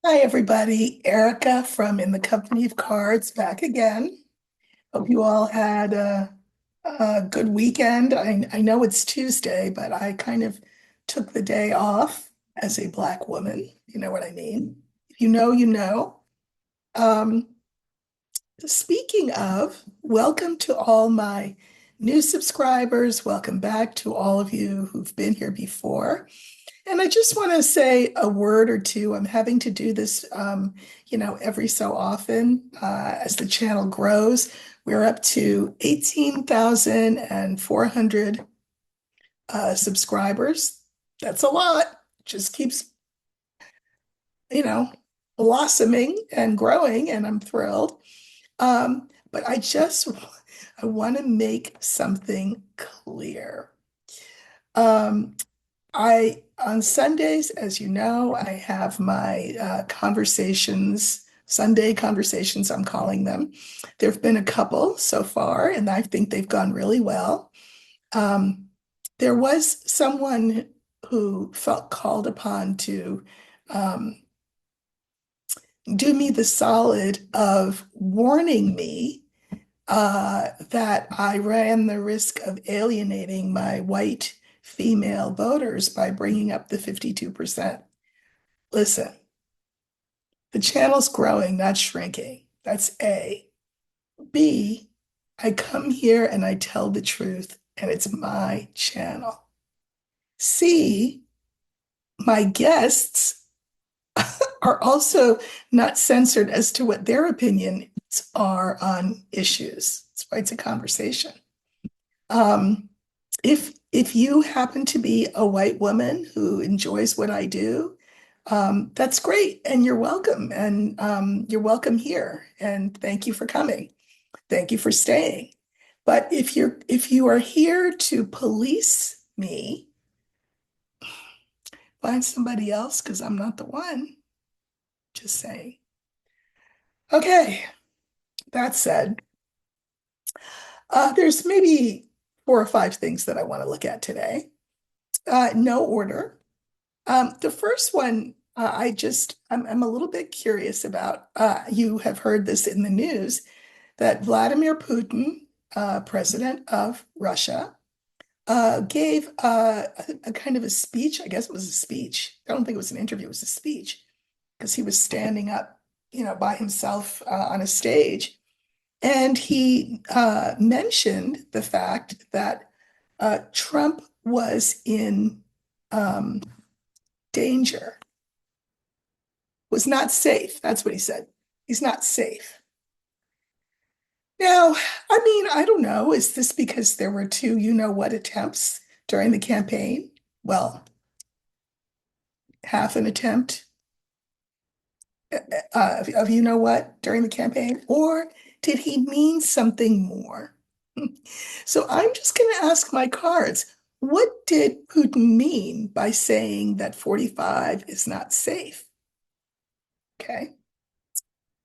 Hi, everybody. Erica from In the Company of Cards back again. Hope you all had a good weekend. I know it's Tuesday, but I kind of took the day off as a Black woman. You know what I mean? If you know, you know. Um, Speaking of, welcome to all my new subscribers. Welcome back to all of you who've been here before. And I just want to say a word or two. I'm having to do this, every so often as the channel grows. We're up to 18,400 subscribers. That's a lot. Just keeps, you know, blossoming and growing, and I'm thrilled. But I want to make something clear. Um, I on Sundays, as you know, I have my Sunday conversations, I'm calling them. There have been a couple so far, and I think they've gone really well. Um, there was someone who felt called upon to um, do me the solid of warning me that I ran the risk of alienating my white female voters by bringing up the 52%. Listen, the channel's growing, not shrinking. That's A. B, I come here and I tell the truth, and it's my channel. C, my guests are also not censored as to what their opinions are on issues. That's why it's a conversation. Um, if you happen to be a white woman who enjoys what I do, that's great, and you're welcome, and you're welcome here. And thank you for coming. Thank you for staying. But if you are here to police me, find somebody else because I'm not the one. Just saying. Okay, that said, there's maybe four or five things that I want to look at today. No order. The first one, I'm a little bit curious about. You have heard this in the news that Vladimir Putin, president of Russia, gave a kind of a speech. I guess it was a speech. I don't think it was an interview. It was a speech because he was standing up, by himself on a stage, and he mentioned the fact that Trump was in um, danger, was not safe. That's what he said. He's not safe. Now, I mean, I don't know. Is this because there were two what attempts during the campaign? Well, half an attempt of what during the campaign? Or did he mean something more? So I'm just going to ask my cards. What did Putin mean by saying that 45 is not safe? Okay.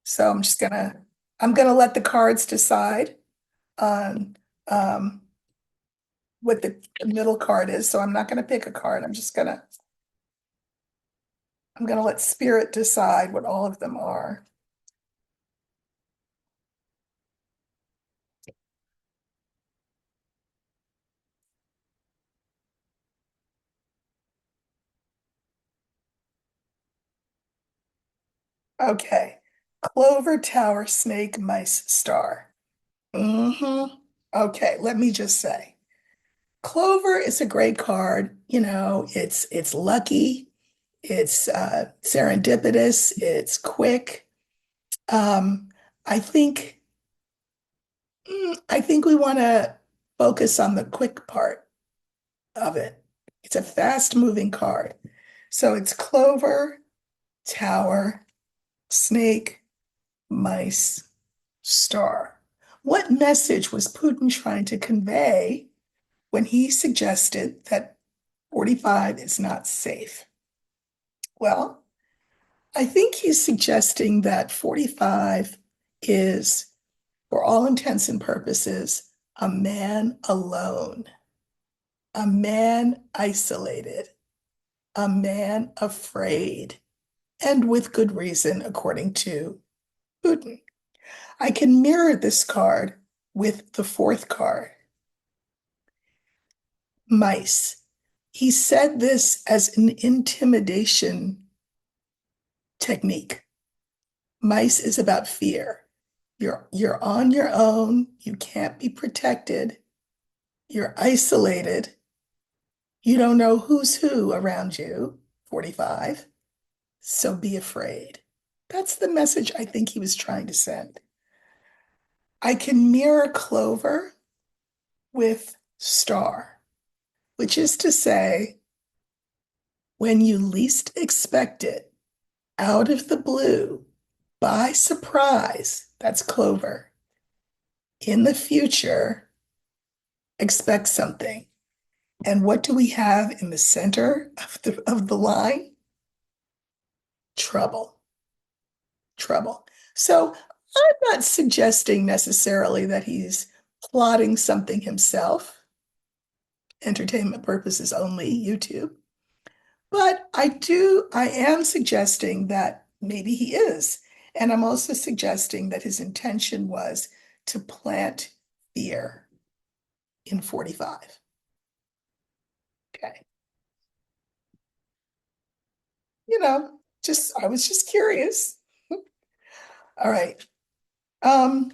So I'm gonna let the cards decide on what the middle card is. So I'm not gonna pick a card. I'm gonna let spirit decide what all of them are. Okay. Clover, Tower, Snake, Mice, Star. Okay, let me just say. Clover is a great card. It's lucky, it's serendipitous, it's quick. Um, I think I think we want to focus on the quick part of it. It's a fast moving card. So it's Clover, Tower, Snake, Mice, Star. What message was Putin trying to convey when he suggested that 45 is not safe? Well, I think he's suggesting that 45 is, for all intents and purposes, a man alone, a man isolated, a man afraid, and with good reason, according to Putin. I can mirror this card with the fourth card, mice. He said this as an intimidation technique. Mice is about fear. You're on your own, you can't be protected, you're isolated, you don't know who's who around you, 45, so be afraid. That's the message I think he was trying to send. I can mirror clover with star, which is to say, when you least expect it, out of the blue, by surprise, that's clover. In the future, expect something. And what do we have in the center of the line? Trouble, trouble. So I'm not suggesting necessarily that he's plotting something himself, entertainment purposes only, YouTube. But I am suggesting that maybe he is. And I'm also suggesting that his intention was to plant fear in 45. Okay. You know, I was just curious. All right. Um,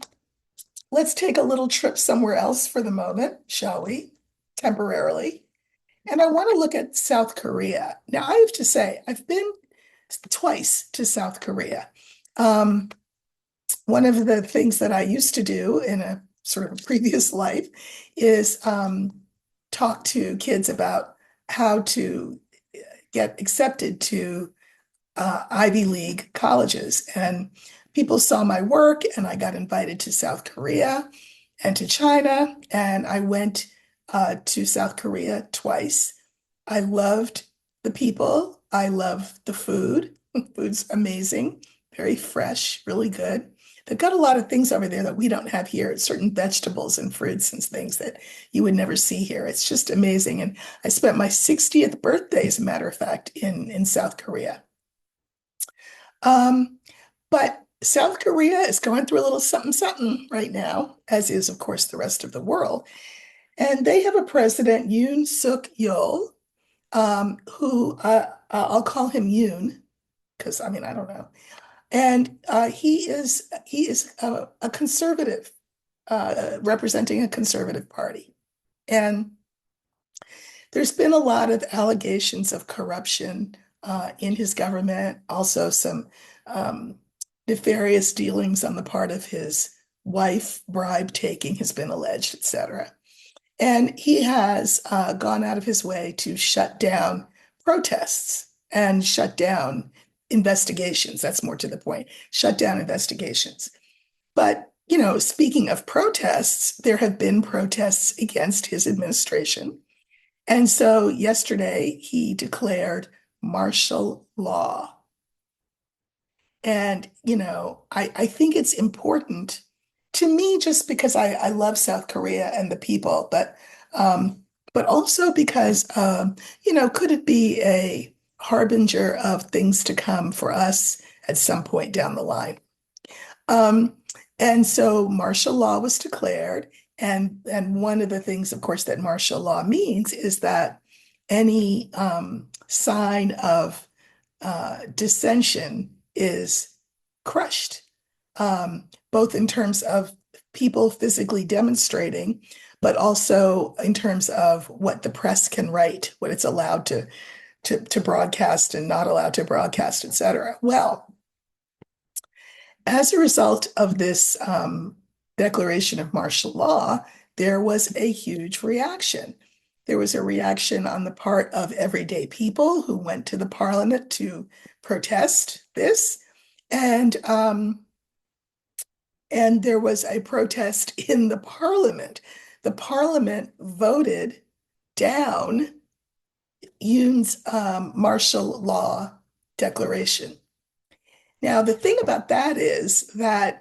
let's take a little trip somewhere else for the moment, shall we? Temporarily. And I want to look at South Korea. Now, I have to say, I've been twice to South Korea. Um, one of the things that I used to do in a sort of a previous life is talk to kids about how to get accepted to Ivy League colleges. And people saw my work, and I got invited to South Korea and to China. And I went to South Korea twice. I loved the people. I love the food. Food's amazing, very fresh, really good. They've got a lot of things over there that we don't have here, certain vegetables and fruits and things that you would never see here. It's just amazing. And I spent my 60th birthday, as a matter of fact, in South Korea. Um, but South Korea is going through a little something something right now, as is, of course, the rest of the world. And they have a president, Yoon Suk Yeol, who I'll call him Yoon, because I mean I don't know. And he is a conservative, representing a conservative party. And there's been a lot of allegations of corruption in his government, also some nefarious dealings on the part of his wife, bribe taking has been alleged, etc. And he has gone out of his way to shut down protests and shut down investigations. That's more to the point. Shut down investigations. But, speaking of protests, there have been protests against his administration. And so yesterday he declared martial law. And, I think it's important to me just because I love South Korea and the people, but also because, could it be a harbinger of things to come for us at some point down the line? Um, and so martial law was declared. And one of the things, of course, that martial law means is that any sign of dissension is crushed, both in terms of people physically demonstrating, but also in terms of what the press can write, what it's allowed to broadcast and not allowed to broadcast, et cetera. Well, as a result of this declaration of martial law, there was a huge reaction. There was a reaction on the part of everyday people who went to the parliament to protest this. And there was a protest in the parliament. The parliament voted down Yoon's martial law declaration. Now, the thing about that is that,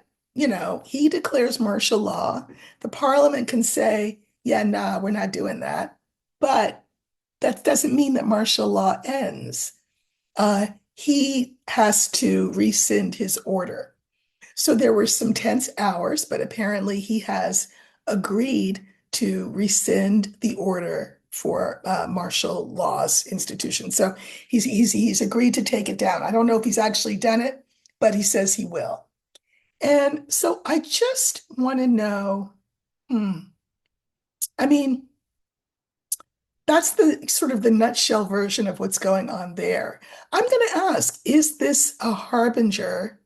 he declares martial law. The parliament can say, yeah, nah, we're not doing that. But that doesn't mean that martial law ends. he has to rescind his order. So there were some tense hours, but apparently he has agreed to rescind the order for martial law's institution. So he's agreed to take it down. I don't know if he's actually done it, but he says he will. And so I just want to know, hmm, I mean, that's the sort of the nutshell version of what's going on there. I'm going to ask, is this a harbinger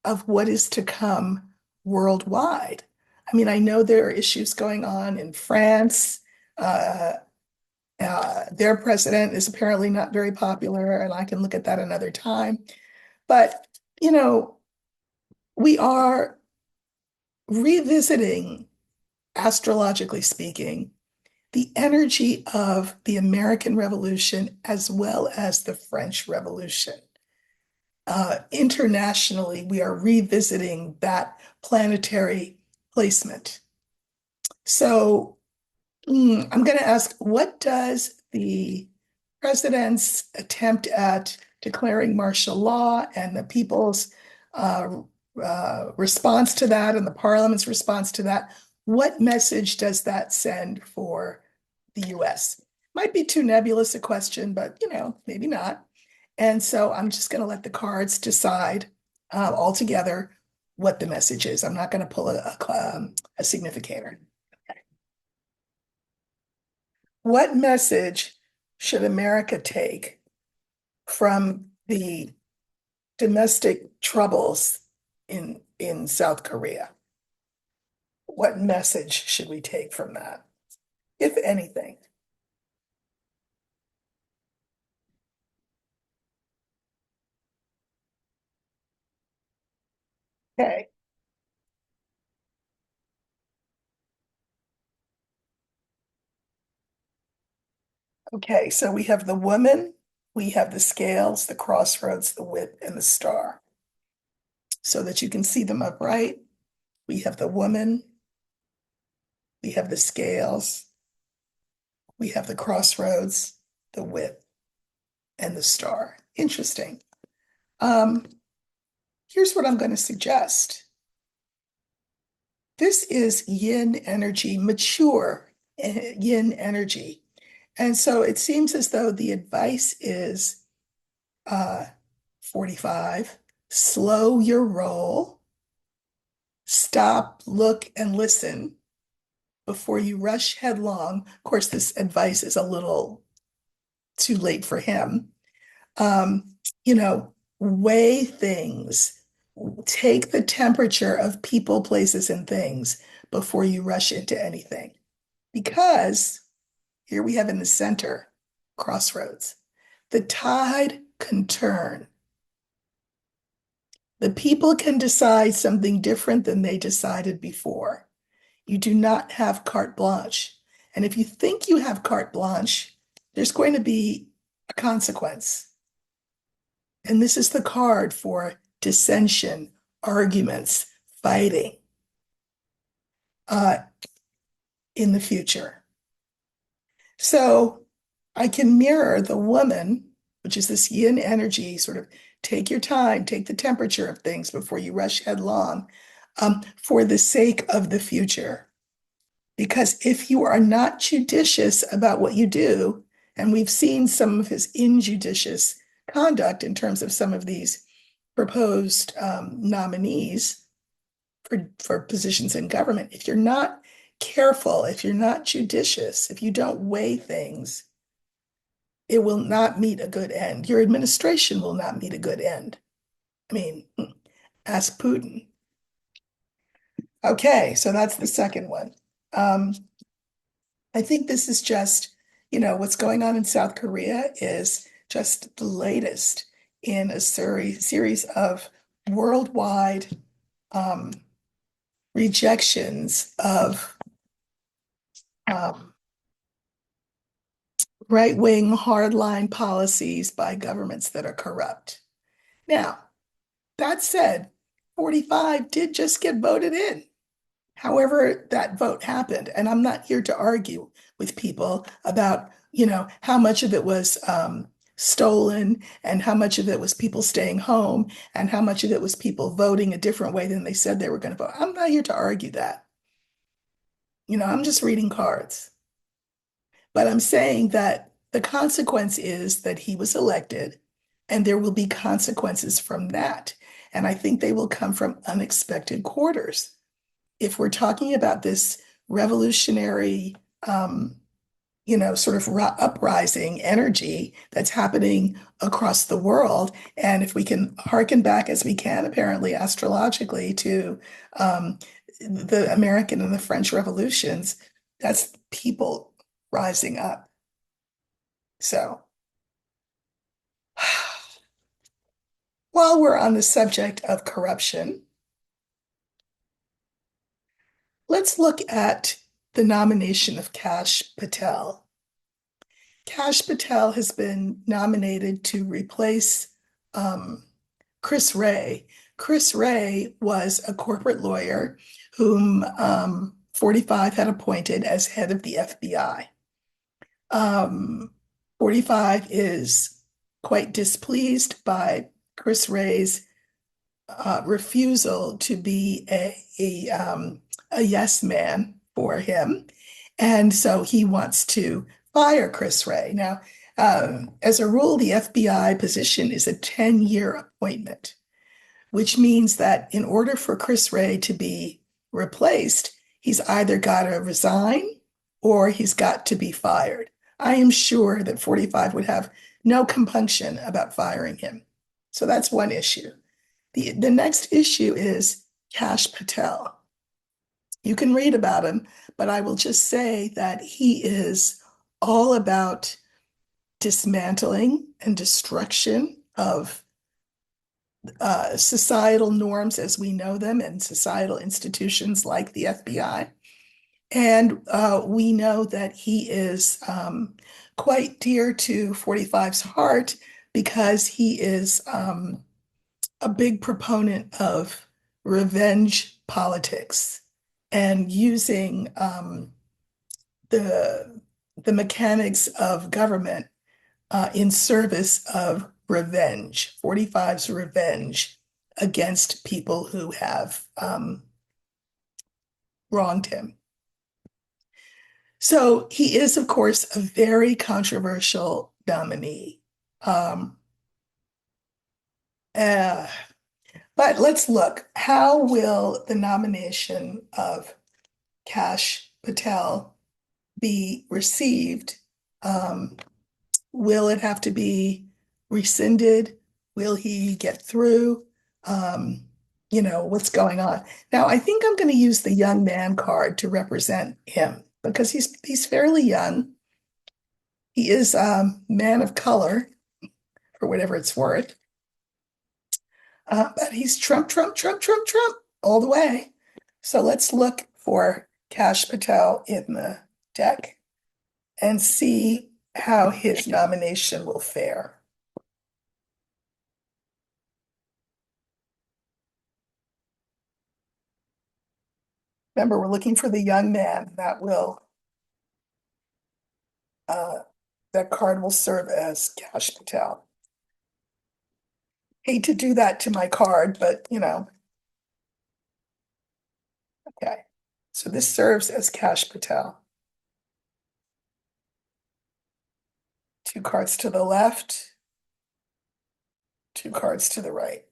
of what is to come worldwide? I mean, I know there are issues going on in France. Uh, their president is apparently not very popular, and I can look at that another time. But, you know, we are revisiting, astrologically speaking, the energy of the American Revolution as well as the French Revolution. Internationally, we are revisiting that planetary placement. So I'm going to ask, what does the president's attempt at declaring martial law and the people's uh, response to that and the parliament's response to that, what message does that send for the US? Might be too nebulous a question, but maybe not. And so I'm just going to let the cards decide altogether what the message is. I'm not going to pull a significator. What message should America take from the domestic troubles in South Korea? What message should we take from that, if anything? Okay. Okay, so we have the woman, we have the scales, the crossroads, the whip, and the star. So that you can see them upright, we have the woman, we have the scales, we have the crossroads, the whip, and the star. Interesting. Um, Here's what I'm going to suggest. This is yin energy, mature yin energy. And so it seems as though the advice is 45, slow your roll, stop, look, and listen before you rush headlong. Of course, this advice is a little too late for him. Um, Weigh things, take the temperature of people, places, and things before you rush into anything. Because here we have in the center, crossroads. The tide can turn. The people can decide something different than they decided before. You do not have carte blanche. And if you think you have carte blanche, there's going to be a consequence. And this is the card for dissension, arguments, fighting uh, in the future. So I can mirror the woman, which is this yin energy, sort of take your time, take the temperature of things before you rush headlong, for the sake of the future. Because if you are not judicious about what you do, and we've seen some of his injudicious conduct in terms of some of these proposed nominees for positions in government, if you're not careful, if you're not judicious, if you don't weigh things, it will not meet a good end. Your administration will not meet a good end. I mean, ask Putin. Okay, so that's the second one. Um, I think this is just, what's going on in South Korea is just the latest in a series of worldwide um, rejections of um, right-wing hardline policies by governments that are corrupt. Now, that said, 45 did just get voted in. However, that vote happened. And I'm not here to argue with people about, how much of it was stolen, and how much of it was people staying home, and how much of it was people voting a different way than they said they were going to vote. I'm not here to argue that. I'm just reading cards. But I'm saying that the consequence is that he was elected, and there will be consequences from that. And I think they will come from unexpected quarters. If we're talking about this revolutionary, sort of uprising energy that's happening across the world, and if we can hearken back as we can, apparently astrologically, to um, the American and the French revolutions, that's people rising up. So, while we're on the subject of corruption, let's look at the nomination of Kash Patel. Kash Patel has been nominated to replace um, Chris Wray. Chris Wray was a corporate lawyer whom 45 had appointed as head of the FBI. 45 is quite displeased by Chris Wray's refusal to be a yes man for him. And so he wants to fire Chris Wray. Now, as a rule, the FBI position is a 10-year appointment, which means that in order for Chris Wray to be replaced, he's either got to resign or he's got to be fired. I am sure that 45 would have no compunction about firing him. So that's one issue. The next issue is Kash Patel. You can read about him, but I will just say that he is all about dismantling and destruction of societal norms as we know them and societal institutions like the FBI. And we know that he is quite dear to 45's heart because he is a big proponent of revenge politics and using the mechanics of government in service of revenge, 45's revenge against people who have wronged him. So he is, of course, a very controversial nominee. Um, uh, but let's look. How will the nomination of Kash Patel be received? Um, will it have to be rescinded? Will he get through? What's going on? Now, I think I'm going to use the young man card to represent him because he's fairly young. He is a man of color, for whatever it's worth. But he's Trump, Trump, Trump, Trump, Trump all the way. So let's look for Kash Patel in the deck and see how his nomination will fare. Remember, we're looking for the young man uh, that card will serve as Kash Patel. Hate to do that to my card, but okay. So this serves as Kash Patel. Two cards to the left, two cards to the right.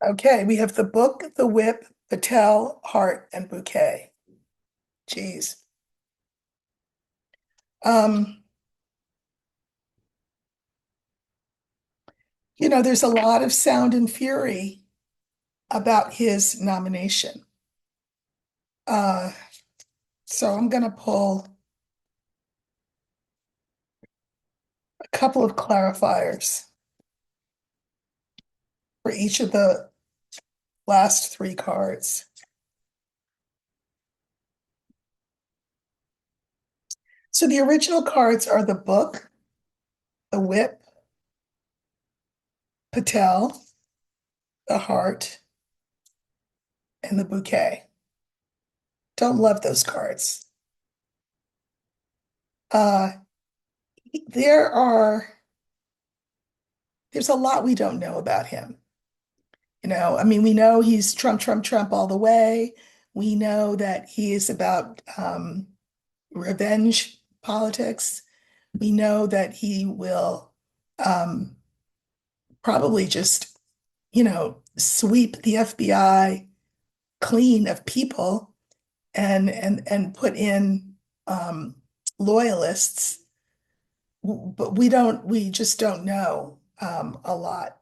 Okay, we have the book, the whip, Patel, heart, and bouquet. Geez. Um, there's a lot of sound and fury about his nomination. Uh, so I'm going to pull a couple of clarifiers for each of the last three cards. So the original cards are the book, the whip, Patel, the heart, and the bouquet. Don't love those cards. Uh, there are, there's a lot we don't know about him. I mean, we know he's Trump, Trump, Trump all the way. We know that he is about revenge politics. We know that he will um, probably just, sweep the FBI clean of people and put in um, loyalists. But we just don't know a lot.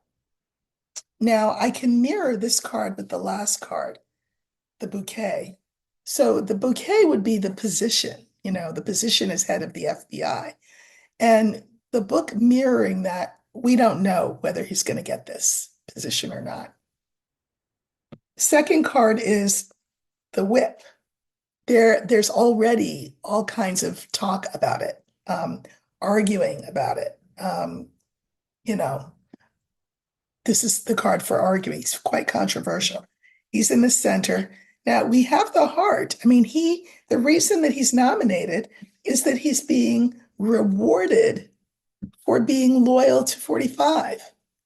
Now, I can mirror this card with the last card, the bouquet. So the bouquet would be the position, the position as head of the FBI. And the book mirroring that, we don't know whether he's going to get this position or not. Second card is the whip. There's already all kinds of talk about it, arguing about it. You know, this is the card for arguing. He's quite controversial. He's in the center. Now we have the heart. I mean, the reason that he's nominated is that he's being rewarded for being loyal to 45,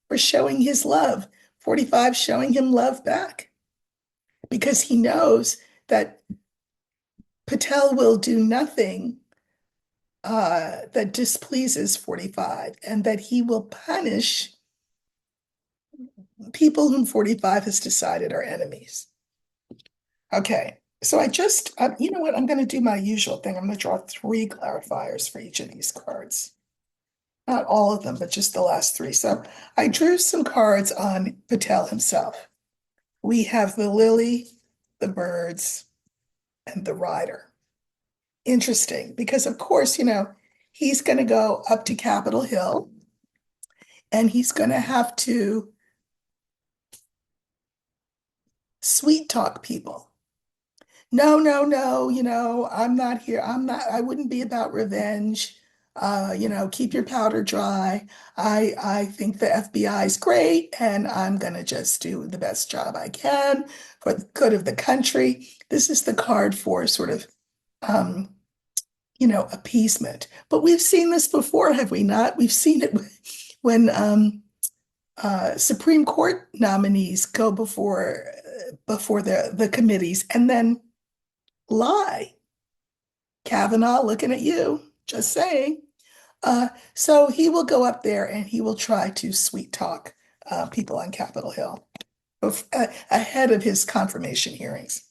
for showing his love, 45 showing him love back, because he knows that Patel will do nothing that displeases 45 and that he will punish people whom 45 has decided are enemies. Okay, so you know what? I'm going to do my usual thing. I'm going to draw 3 clarifiers for each of these cards. Not all of them, but just the last 3. So I drew some cards on Patel himself. We have the lily, the birds, and the rider. Interesting, because of course, he's going to go up to Capitol Hill and he's going to have to sweet talk people. No, no, no, I'm not here. I wouldn't be about revenge. Keep your powder dry. I think the FBI is great, and I'm gonna just do the best job I can for the good of the country. This is the card for sort of um, appeasement. But we've seen this before, have we not? We've seen it when Supreme Court nominees go before the committees and then lie. Kavanaugh, looking at you, just saying. So he will go up there and he will try to sweet talk people on Capitol Hill ahead of his confirmation hearings.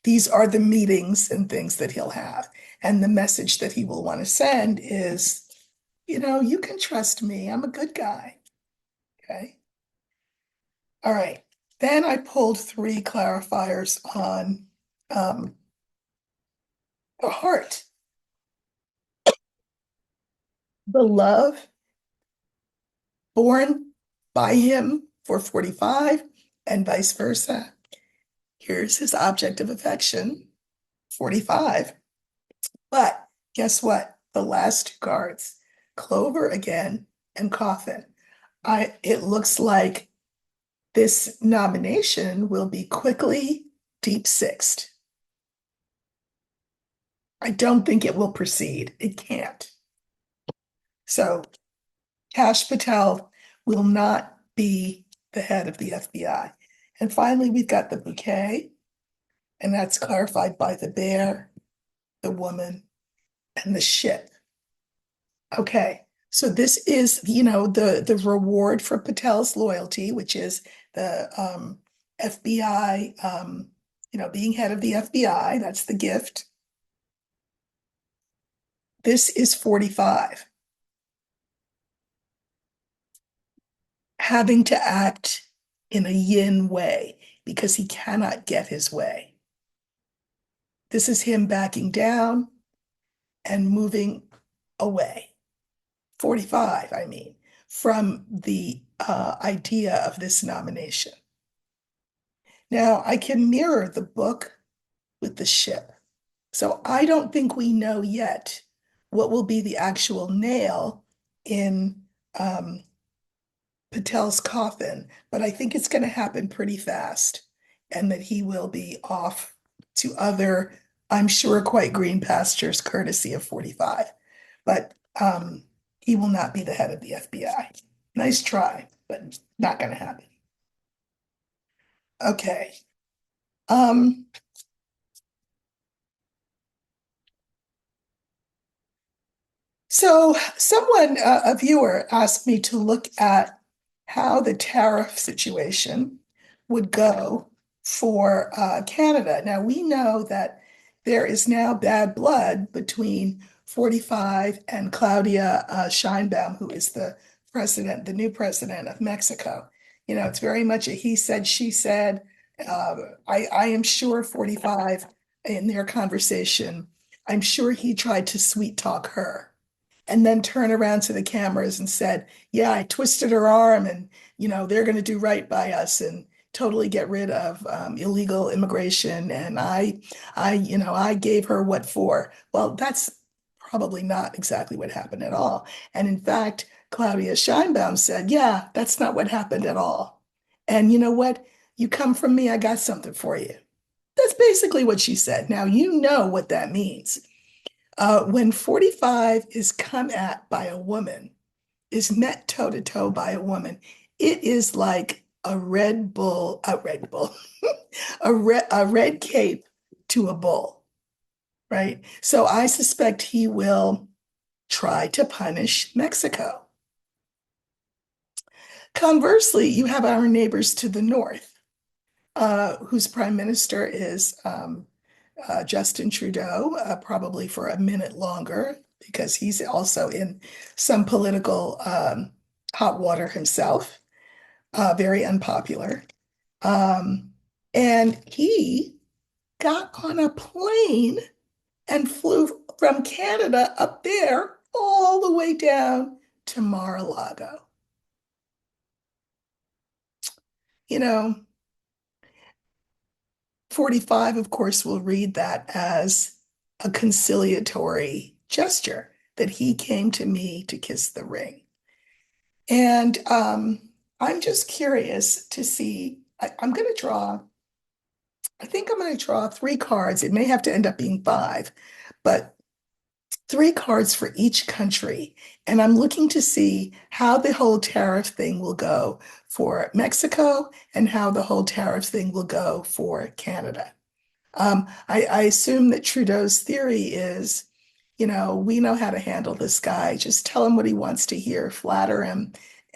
These are the meetings and things that he'll have. And the message that he will want to send is, you can trust me. I'm a good guy. Okay. All right. Then I pulled 3 clarifiers on the heart. The love born by him for 45 and vice versa. Here's his object of affection, 45. But guess what? The last 2 cards, Clover again and Coffin. It looks like this nomination will be quickly deep sixed. I don't think it will proceed. It can't. So Kash Patel will not be the head of the FBI. And finally, we've got the bouquet, and that's clarified by the bear, the woman, and the ship. Okay, so this is, the reward for Patel's loyalty, which is the FBI, being head of the FBI. That's the gift. This is 45. Having to act in a yin way because he cannot get his way. This is him backing down and moving away. 45, I mean, from the idea of this nomination. Now, I can mirror the book with the ship. So I don't think we know yet what will be the actual nail in Patel's coffin, but I think it's going to happen pretty fast and that he will be off to other I'm sure quite green pastures courtesy of 45. But he will not be the head of the FBI. Nice try, but not going to happen. Okay. Um, So, someone, a viewer, asked me to look at how the tariff situation would go for Canada. Now, we know that there is now bad blood between 45 and Claudia Sheinbaum, who is the president, the new president of Mexico. You know, it's very much a he said, she said. Uh, I am sure 45 in their conversation, I'm sure he tried to sweet talk her and then turn around to the cameras and said, "Yeah, I twisted her arm, and they're going to do right by us and totally get rid of illegal immigration." And I gave her what for. Well, that's probably not exactly what happened at all. And in fact, Claudia Scheinbaum said, "Yeah, that's not what happened at all. And you know what? You come from me, I got something for you." That's basically what she said. Now, you know what that means. When 45 is come at by a woman, is met toe to toe by a woman, it is like a red cape to a bull, right? So I suspect he will try to punish Mexico. Conversely, you have our neighbors to the north, whose prime minister is Justin Trudeau, probably for a minute longer, because he's also in some political hot water himself, very unpopular. Um, and he got on a plane and flew from Canada up there all the way down to Mar-a-Lago. You know, 45, of course, will read that as a conciliatory gesture that he came to me to kiss the ring. And I'm just curious to see. I'm going to draw, I think I'm going to draw three cards. It may have to end up being five, but three cards for each country. And I'm looking to see how the whole tariff thing will go for Mexico and how the whole tariff thing will go for Canada. I assume that Trudeau's theory is, we know how to handle this guy. Just tell him what he wants to hear, flatter him,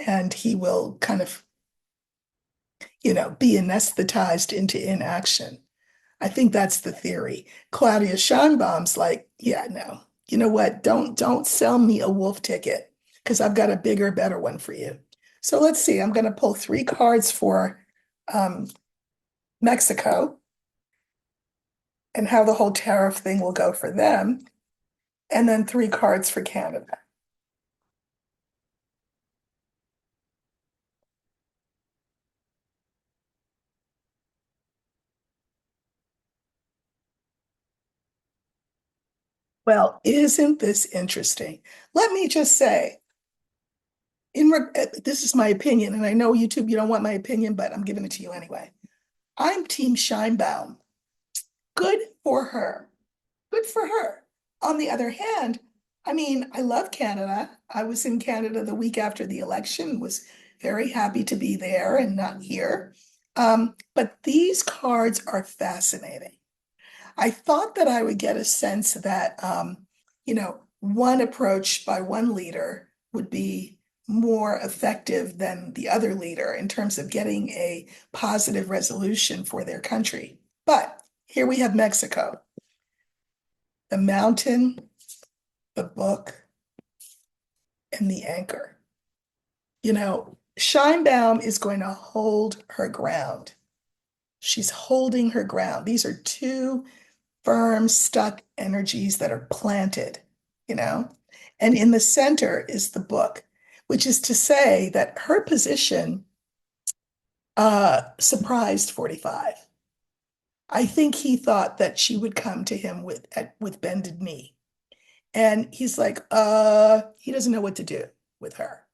and he will kind of, be anesthetized into inaction. I think that's the theory. Claudia Scheinbaum's like, yeah, no. You know what? Don't sell me a wolf ticket because I've got a bigger, better one for you. So let's see. I'm going to pull three cards for um, Mexico and how the whole tariff thing will go for them, and then three cards for Canada. Well, isn't this interesting? Let me just say, this is my opinion, and I know YouTube, you don't want my opinion, but I'm giving it to you anyway. I'm Team Scheinbaum. Good for her. Good for her. On the other hand, I mean, I love Canada. I was in Canada the week after the election, was very happy to be there and not here. But these cards are fascinating. I thought that I would get a sense that, one approach by one leader would be more effective than the other leader in terms of getting a positive resolution for their country. But here we have Mexico, the mountain, the book, and the anchor. Scheinbaum is going to hold her ground. She's holding her ground. These are two firm, stuck energies that are planted, you know? And in the center is the book, which is to say that her position surprised 45. I think he thought that she would come to him with bended knee. And he's like, he doesn't know what to do with her.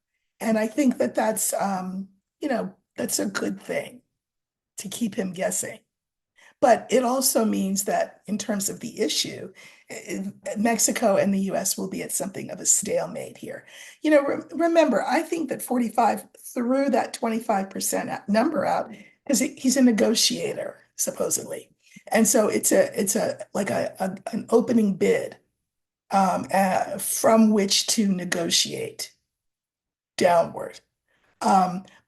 And I think that that's a good thing to keep him guessing. But it also means that in terms of the issue, Mexico and the US will be at something of a stalemate here. Remember, I think that 45 threw that 25% number out because he's a negotiator, supposedly. And so it's a like an opening bid from which to negotiate downward.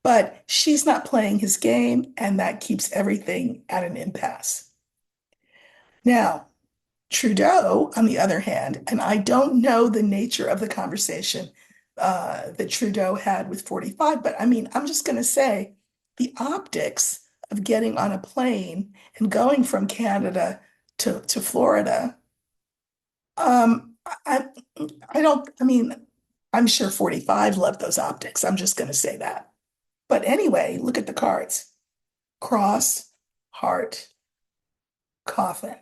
But she's not playing his game, and that keeps everything at an impasse. Now, Trudeau, on the other hand, and I don't know the nature of the conversation that Trudeau had with 45, but I mean, I'm just going to say the optics of getting on a plane and going from Canada to Florida, I, I don't, I mean, I'm sure 45 loved those optics. I'm just going to say that. But anyway, look at the cards. Cross, heart, coffin.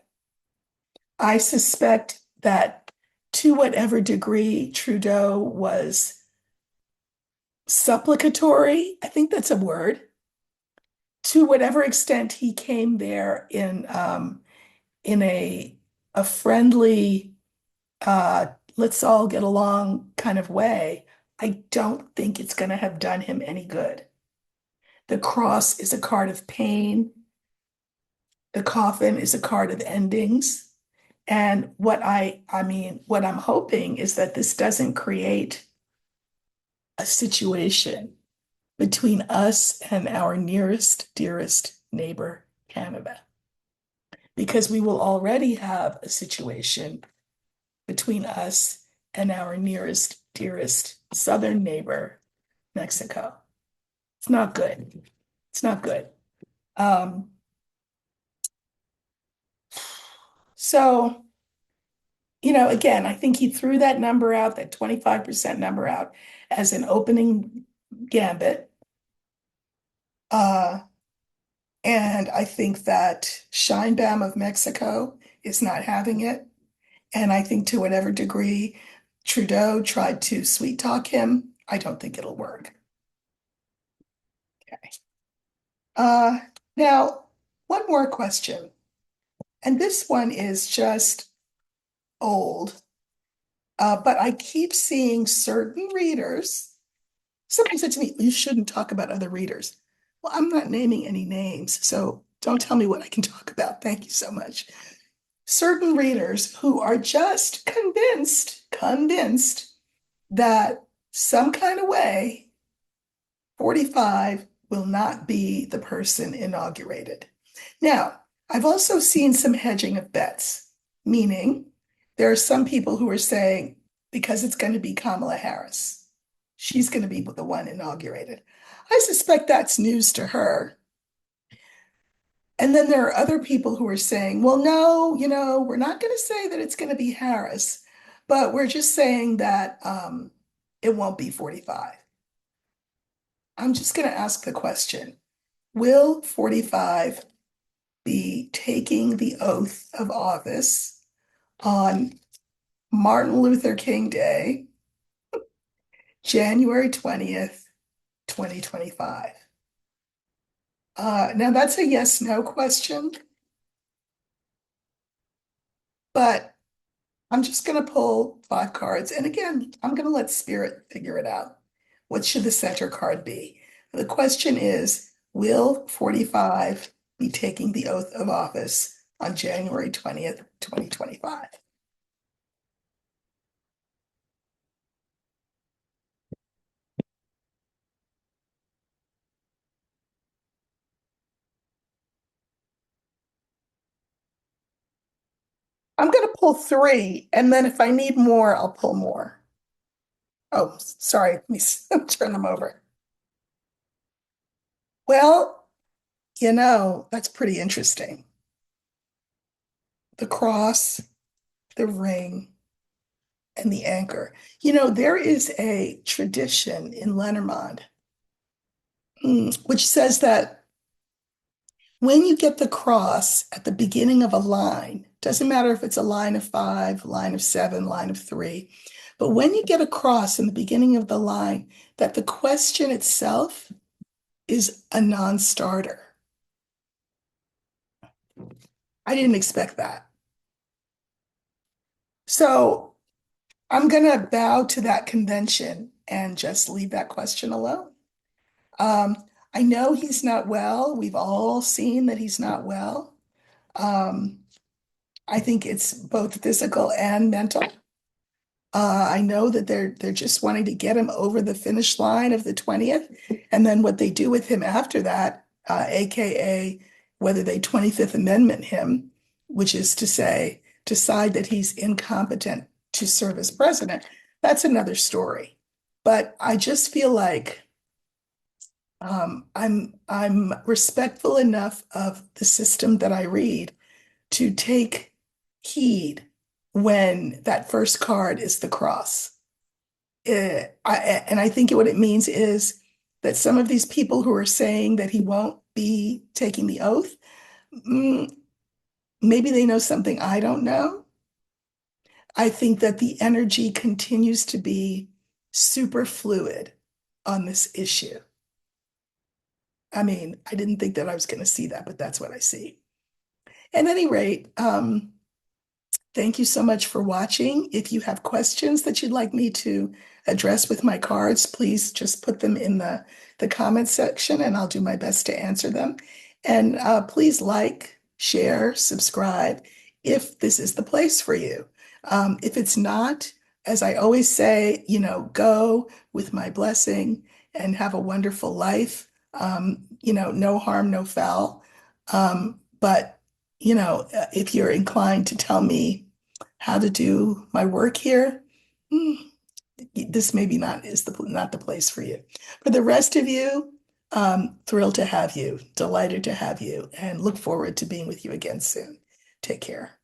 I suspect that to whatever degree Trudeau was supplicatory, I think that's a word, to whatever extent he came there in a friendly, let's all get along kind of way, I don't think it's going to have done him any good. The cross is a card of pain. The coffin is a card of endings. And what I'm hoping is that this doesn't create a situation between us and our nearest, dearest neighbor, Canada, because we will already have a situation between us and our nearest, dearest southern neighbor, Mexico. It's not good. It's not good. Um, so again, I think he threw that number out, that 25% number out as an opening gambit. Uh, and I think that Scheinbaum of Mexico is not having it. And I think to whatever degree Trudeau tried to sweet talk him, I don't think it'll work. Okay. Uh, Now, one more question. And this one is just old. But I keep seeing certain readers. Somebody said to me, you shouldn't talk about other readers. Well, I'm not naming any names, so don't tell me what I can talk about. Thank you so much. Certain readers who are just convinced that some kind of way 45 will not be the person inaugurated. Now, I've also seen some hedging of bets, meaning there are some people who are saying, because it's going to be Kamala Harris, she's going to be the one inaugurated. I suspect that's news to her. And then there are other people who are saying, well, no, we're not going to say that it's going to be Harris, but we're just saying that it won't be 45. I'm just going to ask the question, will 45 be taking the oath of office on Martin Luther King Day, January 20th, 2025? Now that's a yes, no question, but I'm just going to pull 5 cards. And again, I'm going to let Spirit figure it out. What should the center card be? The question is, will 45 be taking the oath of office on January 20th, 2025? I'm going to pull 3, and then if I need more, I'll pull more. Oh, sorry, let me turn them over. Well, that's pretty interesting. The cross, the ring, and the anchor. There is a tradition in Lenormand, which says that when you get the cross at the beginning of a line, doesn't matter if it's a line of 5, line of 7, line of 3, but when you get a cross in the beginning of the line, that the question itself is a non-starter. I didn't expect that. So I'm going to bow to that convention and just leave that question alone. Um, I know he's not well. We've all seen that he's not well. Um, I think it's both physical and mental. I know that they're just wanting to get him over the finish line of the 20th, and then what they do with him after that, aka whether they 25th Amendment him, which is to say, decide that he's incompetent to serve as president, that's another story. But I just feel like I'm respectful enough of the system that I read to take heed when that first card is the cross. And I think what it means is that some of these people who are saying that he won't be taking the oath, mm, maybe they know something I don't know. I think that the energy continues to be super fluid on this issue. I mean, I didn't think that I was going to see that, but that's what I see. At any rate, thank you so much for watching. If you have questions that you'd like me to address with my cards, please just put them in the comments section and I'll do my best to answer them. And please like, share, subscribe if this is the place for you. If it's not, as I always say, go with my blessing and have a wonderful life. No harm, no foul. But if you're inclined to tell me how to do my work here, hmm, this maybe not the place for you. For the rest of you, thrilled to have you, delighted to have you, and look forward to being with you again soon. Take care.